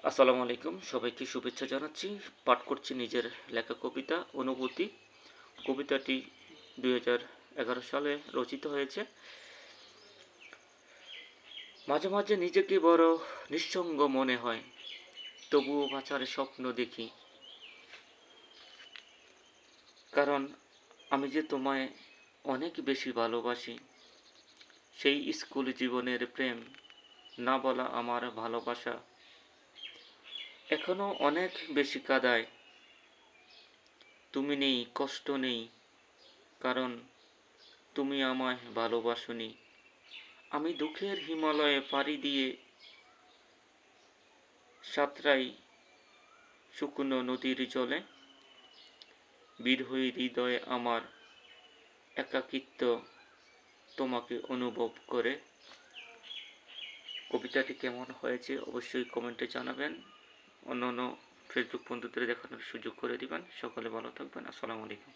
আসসালামু আলাইকুম, সবাইকে শুভেচ্ছা জানাচ্ছি। পাঠ করছি নিজের লেখা কবিতা অনুভূতি। কবিতাটি 2011 সালে রচিত হয়েছে। মাঝে মাঝে নিজেকে বড় নিঃসঙ্গ মনে হয়, তবুও বাঁচার স্বপ্ন দেখি। কারণ আমি যে তোমায় অনেক বেশি ভালোবাসি। সেই স্কুল জীবনের প্রেম, না বলা আমার ভালোবাসা এখনো অনেক বেশি কাঁদায়। তুমি নেই, কষ্ট নেই, কারণ তুমি আমায় ভালোবাসোনি। আমি দুঃখের হিমালয়ে পাড়ি দিয়ে সাঁতরাই শুকনো নদীর জলে। বিরহী হৃদয়ে আমার একাকিত্ব তোমাকে অনুভব করে। কবিতাটি কেমন হয়েছে অবশ্যই কমেন্টে জানাবেন। অন্যান্য ফেসবুক বন্ধুদের দেখানোর সুযোগ করে দিবেন। সকলে ভালো থাকবেন। আসসালামু আলাইকুম।